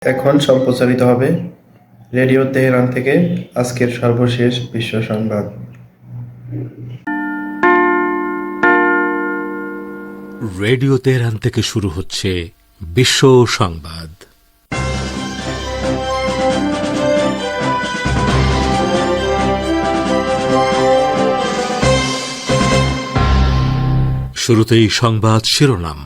এখন সম্প্রচারিত হবে রেডিও তেহরান থেকে আজকের সর্বশেষ বিশ্ব সংবাদ। রেডিও তেহরান থেকে শুরু হচ্ছে বিশ্ব সংবাদ। শুরুতেই সংবাদ শিরোনাম।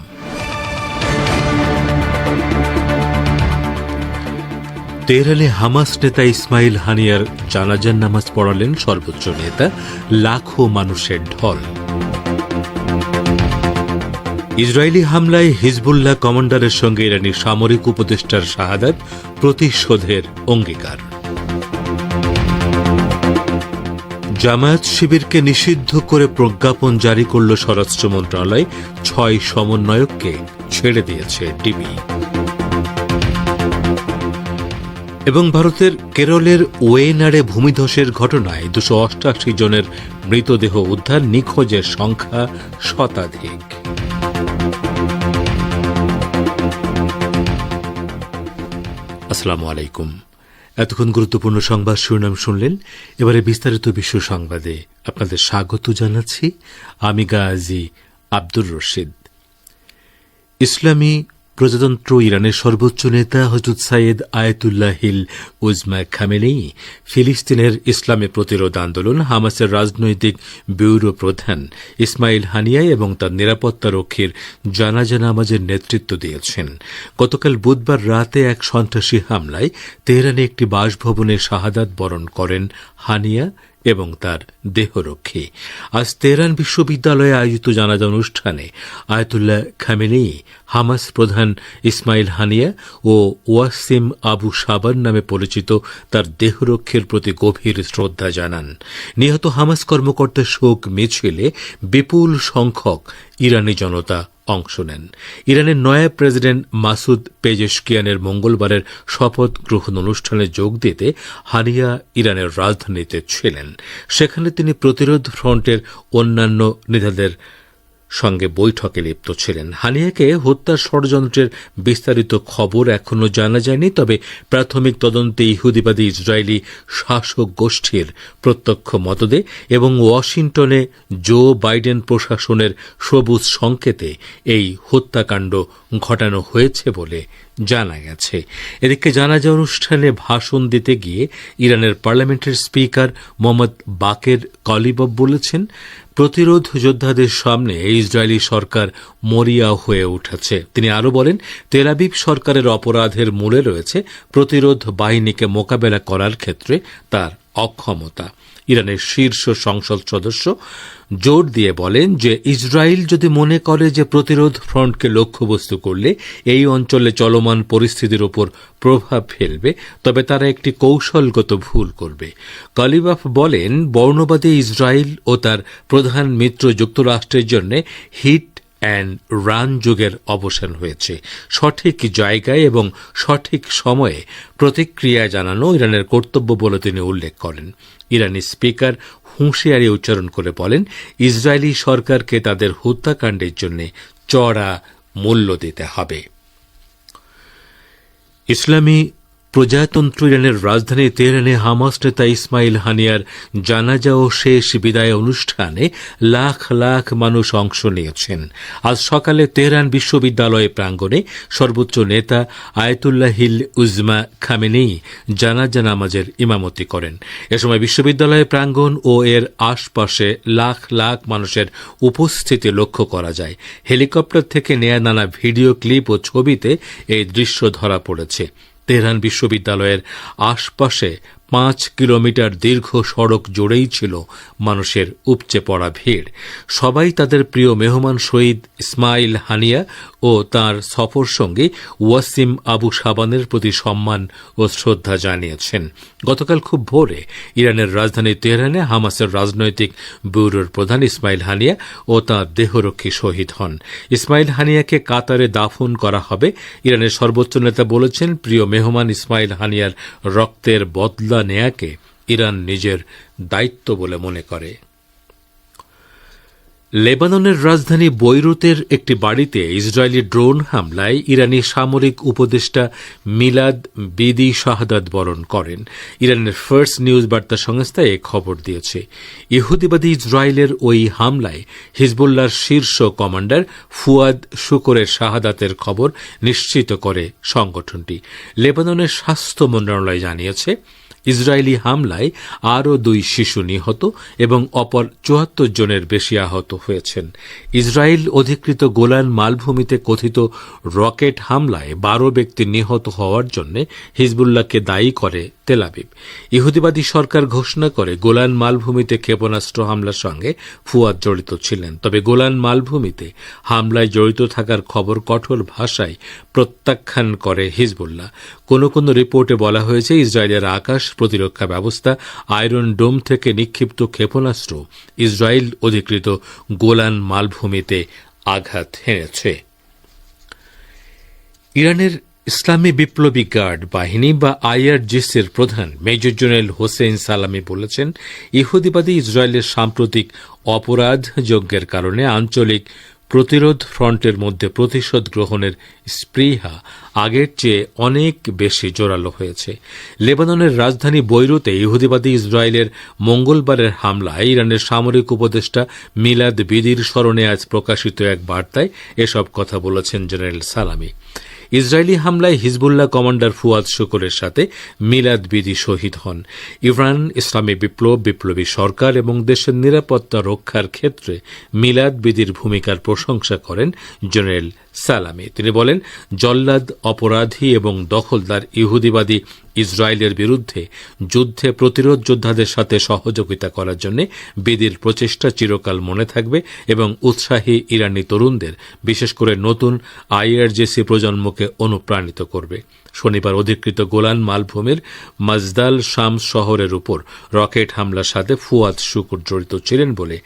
তেহরানে হামাস নেতা ইসমাইল হানিয়ার জানাজার নামাজ পড়ালেন সর্বোচ্চ নেতা, লাখো মানুষের ঢল। ইসরায়েলি হামলায় হিজবুল্লাহ কমান্ডারের সঙ্গে ইরানি সামরিক উপদেষ্টার শাহাদাত, প্রতিশোধের অঙ্গীকার। জামায়াত শিবিরকে নিষিদ্ধ করে প্রজ্ঞাপন জারি করল স্বরাষ্ট্র মন্ত্রণালয়, ৬ সমন্বয়ককে ছেড়ে দিয়েছে ডিবি। এবং ভারতের কেরলের ওয়েনাড়ে ভূমিধসের ঘটনায় ২৮৮ জনের মৃতদেহ উদ্ধার, নিখোঁজের সংখ্যা শতাধিক। আসসালামু আলাইকুম। এতক্ষণ গুরুত্বপূর্ণ সংবাদ শিরোনাম শুনলেন। এবারে বিস্তারিত বিশ্ব সংবাদে আপনাদের স্বাগত জানাচ্ছি। আমি গাজী আব্দুর রশিদ। ইসলামী প্রজাতন্ত্র ইরানের সর্বোচ্চ নেতা হযরত সাইয়েদ আয়াতুল্লাহিল উজমা খামেনেয়ী, ফিলিস্তিনের ইসলামী প্রতিরোধ আন্দোলন হামাসের রাজনৈতিক ব্যুরো প্রধান ইসমাইল হানিয়া এবং তার নিরাপত্তা রক্ষীর জানাজা নামাজের নেতৃত্ব দিয়েছেন। গতকাল বুধবার রাতে এক সন্ত্রাসী হামলায় তেহরানে একটি বাসভবনে শাহাদাত বরণ করেন হানিয়া এবং তার দেহরক্ষী। আজ তেহরান বিশ্ববিদ্যালয়ে আয়োজিত জানাজা অনুষ্ঠানে আয়াতুল্লাহ খামেনেয়ী হামাস প্রধান ইসমাইল হানিয়া ও ওয়াসিম আবু সাবার নামে পরিচিত তার দেহরক্ষীর প্রতি গভীর শ্রদ্ধা জানান। নিহত হামাস কর্মকর্তার শোক মিছিলে বিপুল সংখ্যক ইরানি জনতা অংশ নেন। ইরানের নয়া প্রেসিডেন্ট মাসুদ পেজেশকিয়ানের মঙ্গলবারের শপথ গ্রহণ অনুষ্ঠানে যোগ দিতে হানিয়া ইরানের রাজধানীতে ছিলেন। সেখানে তিনি প্রতিরোধ ফ্রন্টের অন্যান্য নেতাদের সঙ্গে বৈঠকে লিপ্ত ছিলেন। হানিয়াকে হত্যার ষড়যন্ত্রের বিস্তারিত খবর এখনও জানা যায়নি, তবে প্রাথমিক তদন্তে ইহুদিবাদী ইসরায়েলি শাসক গোষ্ঠীর প্রত্যক্ষ মতদে এবং ওয়াশিংটনে জো বাইডেন প্রশাসনের সবুজ সংকেতে এই হত্যাকাণ্ড ঘটানো হয়েছে বলে জানা গেছে। এদিকে জানাজা অনুষ্ঠানে ভাষণ দিতে গিয়ে ইরানের পার্লামেন্টের স্পিকার মোহাম্মদ বাকের কালিবফ বলেছেন, প্রতিরোধ যোদ্ধাদের সামনে ইসরায়েলি সরকার মরিয়া হয়ে উঠেছে। তিনি আরও বলেন, তেল আবিব সরকারের অপরাধের মূলে রয়েছে প্রতিরোধ বাহিনীকে মোকাবেলা করার ক্ষেত্রে তার অক্ষমতা। ইরানের শীর্ষ সংসদ সদস্য জোর দিয়ে বলেন যে ইসরায়েল যদি মনে করে যে প্রতিরোধ ফ্রন্টকে লক্ষ্যবস্তু করলে এই অঞ্চলে চলমান পরিস্থিতির উপর প্রভাব ফেলবে, তবে তারা একটি কৌশলগত ভুল করবে। কালিবাফ বলেন, বর্ণবাদী ইসরায়েল ও তার প্রধান মিত্র যুক্তরাষ্ট্রের জন্য হিট অ্যান্ড রান যুগের অবসান হয়েছে। সঠিক জায়গায় এবং সঠিক সময়ে প্রতিক্রিয়া জানানো ইরানের কর্তব্য বলে তিনি উল্লেখ করেন। ইরানি স্পিকার হুঁশিয়ারি উচ্চারণ করে বলেন, ইসরায়েলি সরকারকে তাদের হত্যাকাণ্ডের জন্য চড়া মূল্য দিতে হবে। ইসলামী প্রজাতন্ত্র ইরানের রাজধানী তেহরানে হামাস নেতা ইসমাইল হানিয়ার জানাজা ও শেষ বিদায় অনুষ্ঠানে লাখ লাখ মানুষ অংশ নিয়েছেন। আজ সকালে তেহরান বিশ্ববিদ্যালয় প্রাঙ্গণে সর্বোচ্চ নেতা আয়াতুল্লাহিল উজমা খামেনেয়ী জানাজা নামাজের ইমামতি করেন। এ সময় বিশ্ববিদ্যালয় প্রাঙ্গণ ও এর আশপাশে লাখ লাখ মানুষের উপস্থিতি লক্ষ্য করা যায়। হেলিকপ্টার থেকে নেয়া নানা ভিডিও ক্লিপ ও ছবিতে এই দৃশ্য ধরা পড়েছে। তেহরান বিশ্ববিদ্যালয়ের আশপাশে ৫ কিলোমিটার দীর্ঘ সড়ক জুড়েই ছিল মানুষের উপচে পড়া ভিড়। সবাই তাদের প্রিয় মেহমান শহীদ ইসমাইল হানিয়া ও তার সফর সঙ্গী ওয়াসিম আবু সাবানের প্রতি সম্মান ও শ্রদ্ধা জানিয়েছেন। গতকাল খুব ভোরে ইরানের রাজধানী তেহরানে হামাসের রাজনৈতিক ব্যুরোর প্রধান ইসমাইল হানিয়া ও তাঁর দেহরক্ষী শহীদ হন। ইসমাইল হানিয়াকে কাতারে দাফন করা হবে। ইরানের সর্বোচ্চ নেতা বলেছেন, প্রিয় মেহমান ইসমাইল হানিয়ার রক্তের বদলা নেয়াকে ইরান নিজের দায়িত্ব বলে মনে করে। লেবাননের রাজধানী বৈরুতের একটি বাড়িতে ইসরায়েলি ড্রোন হামলায় ইরানি সামরিক উপদেষ্টা মিলাদ বিদি শাহাদাত বরণ করেন। ইরানের ফার্স্ট নিউজ বার্তা সংস্থা এ খবর দিয়েছে। ইহুদিবাদী ইসরায়েলের ওই হামলায় হিজবুল্লাহর শীর্ষ কমান্ডার ফুয়াদ শুকরের শাহাদাতের খবর নিশ্চিত করে সংগঠনটি। লেবাননের স্বাস্থ্য মন্ত্রণালয় জানিয়েছে, ইসরায়েলি হামলায় আরও 2 শিশু নিহত এবং অপর 74 জনের বেশি আহত হয়েছেন। ইসরায়েল অধিকৃত গোলান মালভূমিতে কথিত রকেট হামলায় 12 ব্যক্তি নিহত হওয়ার জন্য হিজবুল্লাহকে দায়ী করে তেল আবিব। ইহুদিবাদী সরকার ঘোষণা করে গোলান মালভূমিতে ক্ষেপণাস্ত্র হামলার সঙ্গে ফুয়াদ জড়িত ছিলেন। তবে গোলান মালভূমিতে হামলায় জড়িত থাকার খবর কঠোর ভাষায় প্রত্যাখ্যান করে হিজবুল্লাহ। কোনো রিপোর্টে বলা হয়েছে, ইসরায়েলের আকাশ প্রতিরক্ষা ব্যবস্থা আয়রন ডোম থেকে নিক্ষিপ্ত ক্ষেপণাস্ত্র ইসরায়েল অধিকৃত গোলান মালভূমিতে আঘাত হেনেছে। ইরানের ইসলামী বিপ্লবী গার্ড বাহিনী বা আইআরজিসির প্রধান মেজর জেনারেল হোসেইন সালামি বলেছেন, ইহুদিবাদী ইসরায়েলের সাম্প্রতিক অপরাধ যজ্ঞের কারণে আঞ্চলিক প্রতিরোধ ফ্রন্টের মধ্যে প্রতিশোধ গ্রহণের স্পৃহা আগের চেয়ে অনেক বেশি জোরালো হয়েছে। লেবাননের রাজধানী বৈরুতে ইহুদিবাদী ইসরায়েলের মঙ্গলবারের হামলায় ইরানের সামরিক উপদেষ্টা মিলাদ বিদির স্মরণে আজ প্রকাশিত এক বার্তায় এসব কথা বলেছেন জেনারেল সালামি। ইসরায়েলি হামলায় হিজবুল্লাহ কমান্ডার ফুয়াদ শুকরের সাথে মিলাদ বিদি শহীদ হন। ইরান ইসলামী বিপ্লবী সরকার এবং দেশের নিরাপত্তা রক্ষার ক্ষেত্রে মিলাদ বিদির ভূমিকার প্রশংসা করেন জেনারেল সালামি। তিনি বলেন, জল্লাদ, অপরাধী এবং দখলদার ইহুদিবাদী ইসরায়েলের বিরুদ্ধে যুদ্ধে প্রতিরোধ যোদ্ধাদের সাথে সহযোগিতা করার জন্য বিদির প্রচেষ্টা চিরকাল মনে থাকবে এবং উৎসাহী ইরানি তরুণদের, বিশেষ করে নতুন আইআরজিসি প্রজন্মকে অনুপ্রাণিত করবে। শনিবার অধিকৃত গোলান মালভূমির মাজদাল শামস শহরের উপর রকেট হামলার সাথে ফুয়াদ শুকুর জড়িত ছিলেন বলে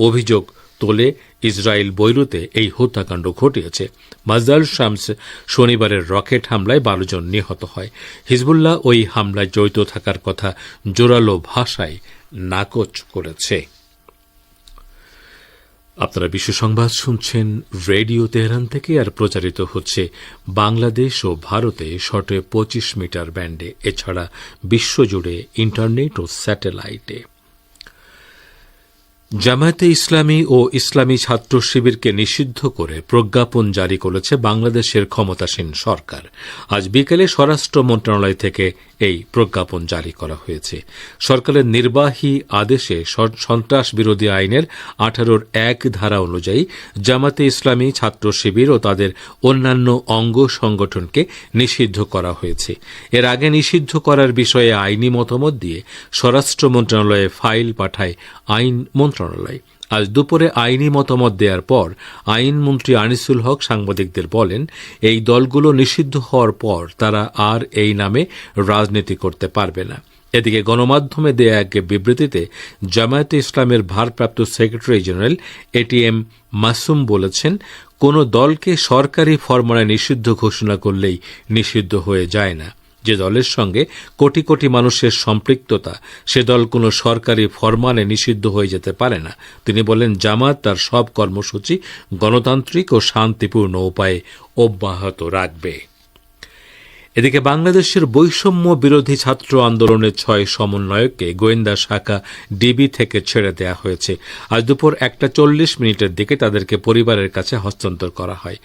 অভিযোগ তোলে ইসরায়েল বৈরুতে এই হত্যাকাণ্ড ঘটিয়েছে। মাজদাল শামস শনিবারের রকেট হামলায় 12 জন নিহত হয়। হিজবুল্লাহ ওই হামলায় জড়িত থাকার কথা জোরালো ভাষায় নাকচ করেছে। আপনারা বিশ্ব সংবাদ শুনছেন রেডিও তেহরান থেকে, আর প্রচারিত হচ্ছে বাংলাদেশ ও ভারতে শর্টওয়েভ 25 মিটার ব্যান্ডে, এছাড়া বিশ্বজুড়ে ইন্টারনেট ও স্যাটেলাইটে। জামায়াতে ইসলামী ও ইসলামী ছাত্র শিবিরকে নিষিদ্ধ করে প্রজ্ঞাপন জারি করেছে বাংলাদেশের ক্ষমতাসীন সরকার। আজ বিকেলে স্বরাষ্ট্র মন্ত্রণালয় থেকে এই প্রজ্ঞাপন জারি করা হয়েছে। সরকারের নির্বাহী আদেশে সন্ত্রাস বিরোধী আইনের 18-র 1 ধারা অনুযায়ী জামায়াতে ইসলামী ছাত্র শিবির ও তাদের অন্যান্য অঙ্গ সংগঠনকে নিষিদ্ধ করা হয়েছে। এর আগে নিষিদ্ধ করার বিষয়ে আইনি মতামত দিয়ে স্বরাষ্ট্র মন্ত্রণালয়ে ফাইল পাঠায় আইন মন্ত্রণালয়। আজ দুপুরে আইনি মতামত দেওয়ার পর আইনমন্ত্রী আনিসুল হক সাংবাদিকদের বলেন, এই দলগুলো নিষিদ্ধ হওয়ার পর তারা আর এই নামে রাজনীতি করতে পারবে না। এদিকে গণমাধ্যমে দেয়া এক বিবৃতিতে জামায়াতে ইসলামের ভারপ্রাপ্ত সেক্রেটারি জেনারেল এটিএম মাসুম বলেছেন, কোন দলকে সরকারি ফরমানে নিষিদ্ধ ঘোষণা করলেই নিষিদ্ধ হয়ে যায় না। যে দলের সঙ্গে কোটি কোটি মানুষের সম্পৃক্ততা, সে দল কোনো সরকারি ফরমানে নিষিদ্ধ হয়ে যেতে পারে না। তিনি বলেন, জামাত তার সব কর্মসূচি গণতান্ত্রিক ও শান্তিপূর্ণ উপায়ে অব্যাহত রাখবে। এদিকে বাংলাদেশের বৈষম্য বিরোধী ছাত্র আন্দোলনের 6 সমন্বয়ককে গোয়েন্দা শাখা ডিবি থেকে ছেড়ে দেওয়া হয়েছে। আজ দুপুর 1:40 দিকে তাদেরকে পরিবারের কাছে হস্তান্তর করা হয়।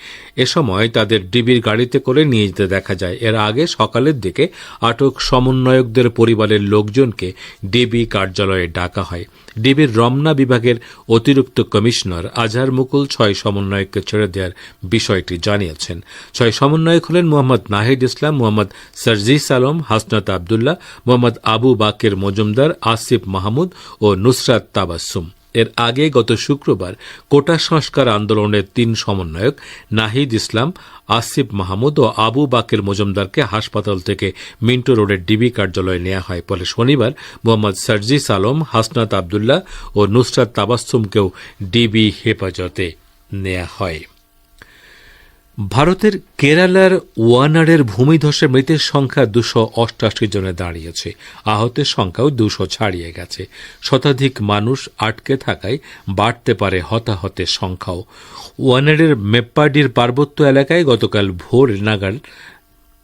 এ সময় তাদের ডিবির গাড়িতে করে নিয়ে যেতে দেখা যায়। এর আগে সকালের দিকে আটক সমন্বয়কদের পরিবারের লোকজনকে ডিবি কার্যালয়ে ডাকা হয়। ডিবির রমনা বিভাগের অতিরিক্ত কমিশনার আজহার মুকুল 6 সমন্বয়ককে ছেড়ে দেওয়ার বিষয়টি জানিয়েছেন। 6 সমন্বয়ক হলেন মোহাম্মদ নাহিদ ইসলাম, মোহাম্মদ সার্জিস আলম, হাসনাত আবদুল্লাহ, মোহাম্মদ আবু বাকের মজুমদার, আসিফ মাহমুদ ও নুসরাত তাবাসসুম। এর আগে গত শুক্রবার কোটা সংস্কার আন্দোলনের 3 সমন্বয়ক নাহিদ ইসলাম, আসিফ মাহমুদ ও আবু বাকের মজুমদারকে হাসপাতাল থেকে মিন্টো রোডের ডিবি কার্যালয়ে নেওয়া হয়। ফলে শনিবার মোহাম্মদ সার্জিস আলম, হাসনাত আবদুল্লাহ ও নুসরাত তাবাসসুমকেও ডিবি হেফাজতে নেওয়া হয়। ভারতের কেরালার ওয়ানাডের ভূমিধসে মৃতের সংখ্যা 288 জনে দাঁড়িয়েছে। আহতের সংখ্যাও 200 ছাড়িয়ে গেছে। শতাধিক মানুষ আটকে থাকায় বাড়তে পারে হতাহতের সংখ্যাও। ওয়ানাডের মেপ্পাডির পার্বত্য এলাকায় গতকাল ভোর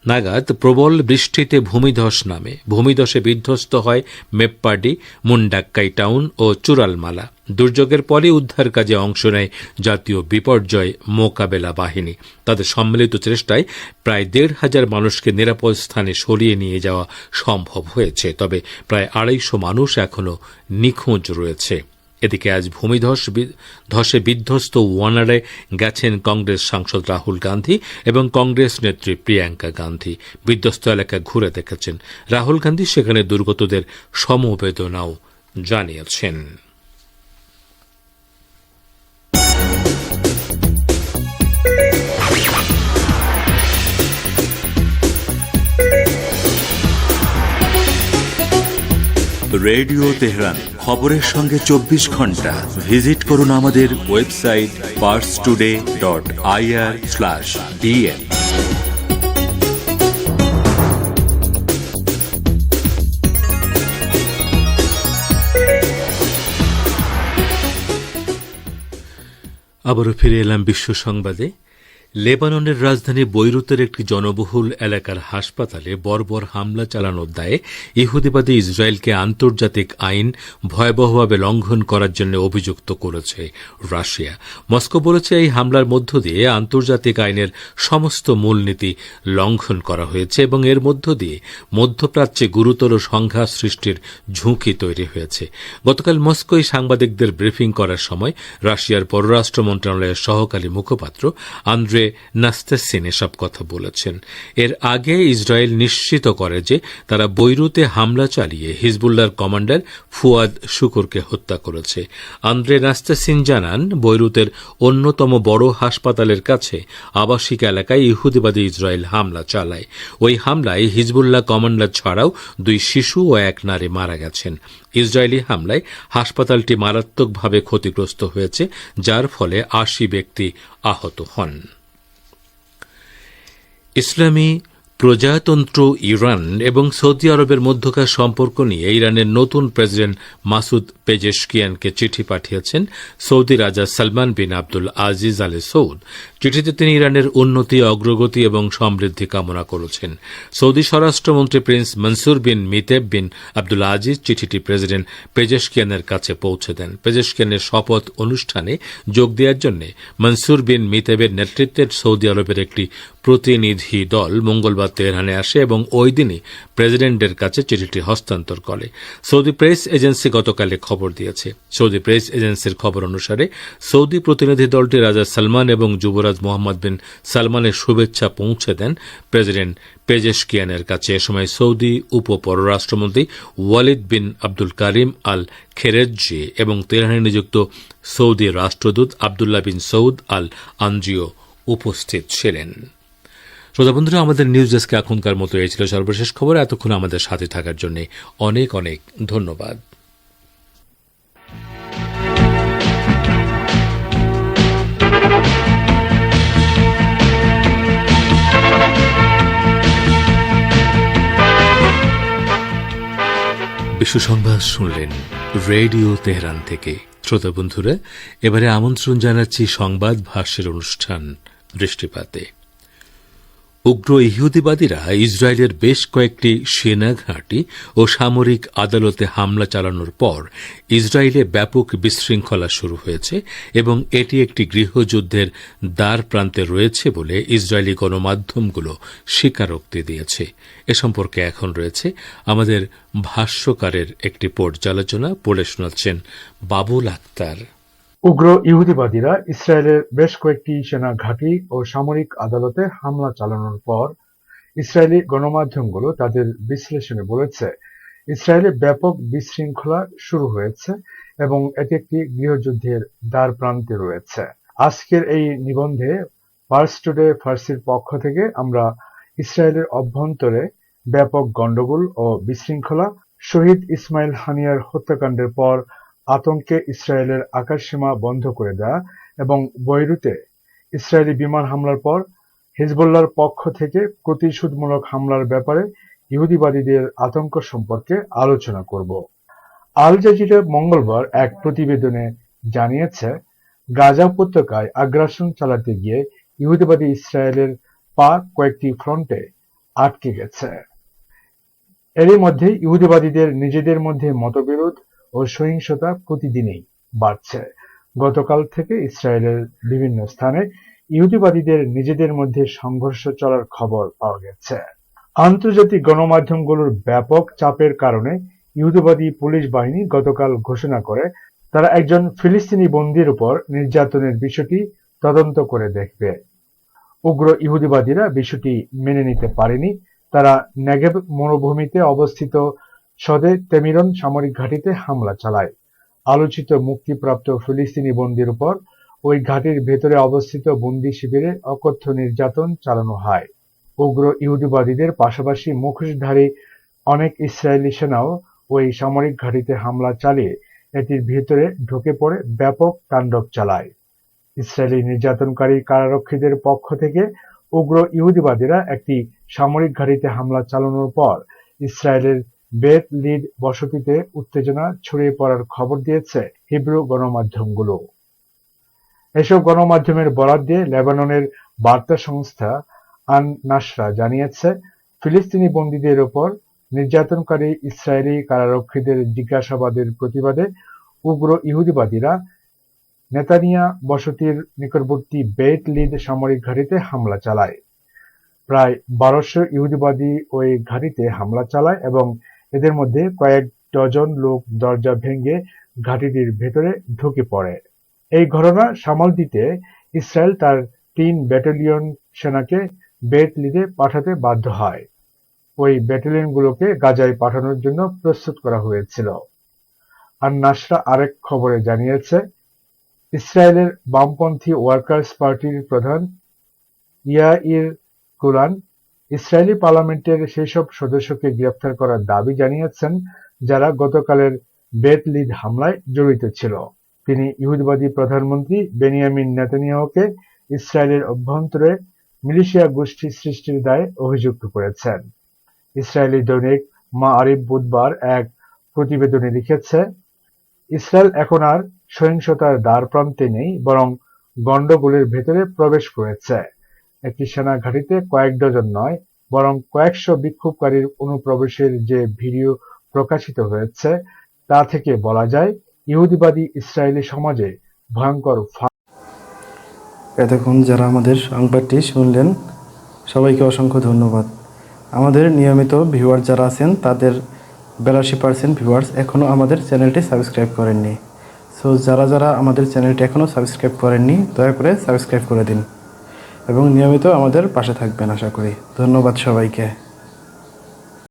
নাগাদ প্রবল বৃষ্টিতে ভূমিধস নামে। ভূমিধসে বিধ্বস্ত হয় মেপ্পাডি, মুন্ডাক্কাই টাউন ও চুরালমালা। দুর্যোগের পরে উদ্ধার কাজে অংশ নেয় জাতীয় বিপর্যয় মোকাবেলা বাহিনী। তাদের সম্মিলিত চেষ্টায় প্রায় 1,500 মানুষকে নিরাপদ স্থানে সরিয়ে নিয়ে যাওয়া সম্ভব হয়েছে, তবে প্রায় 250 মানুষ এখনও নিখোঁজ রয়েছে। এদিকে আজ ধসে বিধ্বস্ত ওয়ানাডে গেছেন কংগ্রেস সাংসদ রাহুল গান্ধী এবং কংগ্রেস নেত্রী প্রিয়াঙ্কা গান্ধী। বিধ্বস্ত এলাকা ঘুরে দেখেছেন রাহুল গান্ধী, সেখানে দুর্গতদের সমবেদনাও জানিয়েছেন। রেডিও তেহরান, খবরের সঙ্গে 24 ঘন্টা। ভিজিট করুন আমাদের ওয়েবসাইট parstoday.ir/dn। আবারও ফিরে এলাম বিশ্ব সংবাদে। লেবাননের রাজধানী বৈরুতের একটি জনবহুল এলাকার হাসপাতালে বর্বর হামলা চালানোর দায়ে ইহুদিবাদী ইসরায়েলকে আন্তর্জাতিক আইন ভয়াবহভাবে লঙ্ঘন করার জন্য অভিযুক্ত করেছে রাশিয়া। মস্কো বলেছে এই হামলার মধ্য দিয়ে আন্তর্জাতিক আইনের সমস্ত মূলনীতি লঙ্ঘন করা হয়েছে এবং এর মধ্য দিয়ে মধ্যপ্রাচ্যে গুরুতর সংঘাত সৃষ্টির ঝুঁকি তৈরি হয়েছে। গতকাল মস্কোয় সাংবাদিকদের ব্রিফিং করার সময় রাশিয়ার পররাষ্ট্র মন্ত্রণালয়ের সহকারী মুখপাত্র আন্দ্রে নাস্তাসিন এসব কথা বলেছেন। এর আগে ইসরায়েল নিশ্চিত করে যে তারা বৈরুতে হামলা চালিয়ে হিজবুল্লাহর কমান্ডার ফুয়াদ শুকুরকে হত্যা করেছে। আন্দ্রে নাস্তাসিন জানান, বৈরুতের অন্যতম বড় হাসপাতালের কাছে আবাসিক এলাকায় ইহুদিবাদী ইসরায়েল হামলা চালায়। ওই হামলায় হিজবুল্লাহ কমান্ডার ছাড়াও 2 শিশু ও 1 নারী মারা গেছেন। ইসরায়েলি হামলায় হাসপাতালটি মারাত্মকভাবে ক্ষতিগ্রস্ত হয়েছে, যার ফলে 80 ব্যক্তি আহত হন। ইসলামী প্রজাতন্ত্র ইরান এবং সৌদি আরবের মধ্যকার সম্পর্ক নিয়ে ইরানের নতুন প্রেসিডেন্ট মাসুদ পেজেশকিয়ানকে চিঠি পাঠিয়েছেন সৌদি রাজা সালমান বিন আব্দুল আজিজ আল সৌদ। চিঠিতে তিনি ইরানের উন্নতি, অগ্রগতি এবং সমৃদ্ধি কামনা করেছেন। সৌদি স্বরাষ্ট্রমন্ত্রী প্রিন্স মনসুর বিন মিতেব বিন আব্দুল আজিজ চিঠিটি প্রেসিডেন্ট পেজেশকিয়ানের কাছে পৌঁছে দেন। পেজেশকিয়ানের শপথ অনুষ্ঠানে যোগ দেওয়ার জন্য মনসুর বিন মিতেবের নেতৃত্বের সৌদি আরবের একটি প্রতিনিধি দল মঙ্গলবার তেহরানে আসে এবং ওই দিনই প্রেসিডেন্টের কাছে চিঠিটি হস্তান্তর করে। সৌদি প্রেস এজেন্সি গতকালে খবর দিয়েছে। সৌদি প্রেস এজেন্সির খবর অনুসারে সৌদি প্রতিনিধি দলটি রাজা সালমান এবং যুবরাজ মোহাম্মদ বিন সালমানের শুভেচ্ছা পৌঁছে দেন প্রেসিডেন্ট পেজেশকিয়ানের কাছে। এ সময় সৌদি উপ পররাষ্ট্রমন্ত্রী ওয়ালিদ বিন আব্দুল কারিম আল খেরেজি এবং তেহরানে নিযুক্ত সৌদি রাষ্ট্রদূত আবদুল্লাহ বিন সৌদ আল আনজিও উপস্থিত ছিলেন। শ্রোতা বন্ধুরা, আমাদের নিউজ ডেস্কে এখনকার মতো এই ছিল সর্বশেষ খবর। এতক্ষণ আমাদের সাথে থাকার জন্য অনেক অনেক ধন্যবাদ। বিশ্ব সংবাদ শুনলেন রেডিও তেহরান থেকে। শ্রোতা বন্ধুরা, এবারে আমন্ত্রণ জানাচ্ছি সংবাদ ভাষ্যের অনুষ্ঠান দৃষ্টিপাতে। উগ্র ইহুদিবাদীরা ইসরায়েলের বেশ কয়েকটি সেনা ঘাঁটি ও সামরিক আদালতে হামলা চালানোর পর ইসরায়েলে ব্যাপক বিশৃঙ্খলা শুরু হয়েছে এবং এটি একটি গৃহযুদ্ধের দ্বার প্রান্তে রয়েছে বলে ইসরায়েলি গণমাধ্যমগুলো স্বীকারোক্তি দিয়েছে। এ সম্পর্কে এখন রয়েছে আমাদের ভাষ্যকারের একটি পর্যালোচনা, পড়ে শোনাচ্ছেন বাবুল আক্তার। উগ্র ইহুদিবাদীরা ইসরায়েলের বেশ কয়েকটি সেনা ঘাঁটি ও সামরিক আদালতে হামলা চালানোর পর ইসরায়েলি গণমাধ্যমগুলো তাদের বিশ্লেষণে বলেছে, ইসরায়েলে ব্যাপক বিশৃঙ্খলা শুরু হয়েছে এবং এটি একটি গৃহযুদ্ধের দ্বার প্রান্তে রয়েছে। আজকের এই নিবন্ধে পার্স টুডে ফার্সির পক্ষ থেকে আমরা ইসরায়েলের অভ্যন্তরে ব্যাপক গণ্ডগোল ও বিশৃঙ্খলা, শহীদ ইসমাইল হানিয়ার হত্যাকাণ্ডের পর আতঙ্কে ইসরায়েলের আকাশসীমা বন্ধ করে দেয়া এবং বৈরুতে ইসরায়েলি বিমান হামলার পর হিজবুল্লাহর পক্ষ থেকে প্রতিশোধমূলক হামলার ব্যাপারে ইহুদিবাদীদের আতঙ্ক সম্পর্কে আলোচনা করব। আল জাজিরা মঙ্গলবার এক প্রতিবেদনে জানিয়েছে, গাজা উপত্যকায় আগ্রাসন চালাতে গিয়ে ইহুদিবাদী ইসরায়েলের পা কয়েকটি ফ্রন্টে আটকে গেছে। এরই মধ্যে ইহুদিবাদীদের নিজেদের মধ্যে মতবিরোধ ও সহিংসতা প্রতিদিনই বাড়ছে। গতকাল থেকে ইসরায়েলের বিভিন্ন স্থানে ইহুদিবাদীদের নিজেদের মধ্যে সংঘর্ষ চলার খবর পাওয়া গেছে। আন্তর্জাতিক গণমাধ্যমগুলোর ব্যাপক চাপের কারণে ইহুদিবাদী পুলিশ বাহিনী গতকাল ঘোষণা করে তারা একজন ফিলিস্তিনি বন্দীর উপর নির্যাতনের বিষয়টি তদন্ত করে দেখবে। উগ্র ইহুদিবাদীরা বিষয়টি মেনে নিতে পারেনি। তারা নেগেব মরুভূমিতে অবস্থিত সদে তেমিরন সামরিক ঘাঁটিতে হামলা চালায়। আলোচিত মুক্তিপ্রাপ্ত ফিলিস্তিনি বন্দীর উপর ওই ঘাঁটির ভেতরে অবস্থিত বন্দী শিবিরে অকথ্য নির্যাতন চালানো হয়। উগ্র ইহুদিবাদীদের পাশাপাশি মুখোশধারী অনেক ইসরায়েলি সেনাও ওই সামরিক ঘাঁটিতে হামলা চালিয়ে এটির ভেতরে ঢুকে পড়ে ব্যাপক তাণ্ডব চালায়। ইসরায়েলি নির্যাতনকারী কারারক্ষীদের পক্ষ থেকে উগ্র ইহুদিবাদীরা একটি সামরিক ঘাঁটিতে হামলা চালানোর পর ইসরায়েলের বেত লিড বসতিতে উত্তেজনা ছড়িয়ে পড়ার খবর দিয়েছে হিব্রু গণমাধ্যমগুলো। এসব গণমাধ্যমের বরাত দিয়ে লেবাননের বার্তা সংস্থা আন নাসরা জানিয়েছে, ফিলিস্তিনি বন্দীদের ওপর নির্যাতনকারী ইসরায়েলি কারারক্ষীদের জিজ্ঞাসাবাদের প্রতিবাদে উগ্র ইহুদিবাদীরা নেতানিয়া বসতির নিকটবর্তী বেত লিড সামরিক ঘাঁটিতে হামলা চালায়। প্রায় 1200 ইহুদিবাদী ওই ঘাঁটিতে হামলা চালায় এবং এদের মধ্যে কয়েক ডজন লোক দরজা ভেঙে ঘাঁটিটির ভেতরে ঢুকে পড়ে। এই ঘটনা সামাল দিতে ইসরায়েল তার 3 ব্যাটালিয়ন সেনাকে বেত লিডে পাঠাতে বাধ্য হয়। ওই ব্যাটালিয়নগুলোকে গাজায় পাঠানোর জন্য প্রস্তুত করা হয়েছিল। আর নাসরা আরেক খবরে জানিয়েছে, ইসরায়েলের বামপন্থী ওয়ার্কার্স পার্টির প্রধান ইয়াইর গোলান ইসরায়েলি পার্লামেন্টের সেসব সদস্যকে গ্রেফতার করার দাবি জানিয়েছেন যারা গতকালের বেত লিড হামলায় জড়িত ছিল। তিনি ইহুদিবাদী প্রধানমন্ত্রী বেনিয়ামিন নেতানিয়াহুকে ইসরায়েলের অভ্যন্তরে মিলিশিয়া গোষ্ঠী সৃষ্টির দায়ে অভিযুক্ত করেছেন। ইসরায়েলি দৈনিক মাআরিব বুধবার এক প্রতিবেদনে লিখেছে, ইসরায়েল এখন আর সহিংসতার দ্বারপ্রান্তে নেই, বরং গন্ডগোলের ভেতরে প্রবেশ করেছে। একটি সেনা ঘাঁটিতে কয়েক ডজন নয়, বরং কয়েকশো বিক্ষোভকারীর অনুপ্রবেশের যে ভিডিও প্রকাশিত হয়েছে তা থেকে বলা যায় ইহুদিবাদী ইসরায়েলি সমাজে ভয়ঙ্কর এতক্ষণ যারা আমাদের সংবাদটি শুনলেন সবাইকে অসংখ্য ধন্যবাদ। আমাদের নিয়মিত ভিউয়ার যারা আছেন তাদের 82% ভিউয়ার্স এখনও আমাদের চ্যানেলটি সাবস্ক্রাইব করেননি। সো যারা আমাদের চ্যানেলটি এখনও সাবস্ক্রাইব করেননি দয়া করে সাবস্ক্রাইব করে দিন এবং নিয়মিত আমাদের পাশে থাকবেন আশা করি। ধন্যবাদ সবাইকে।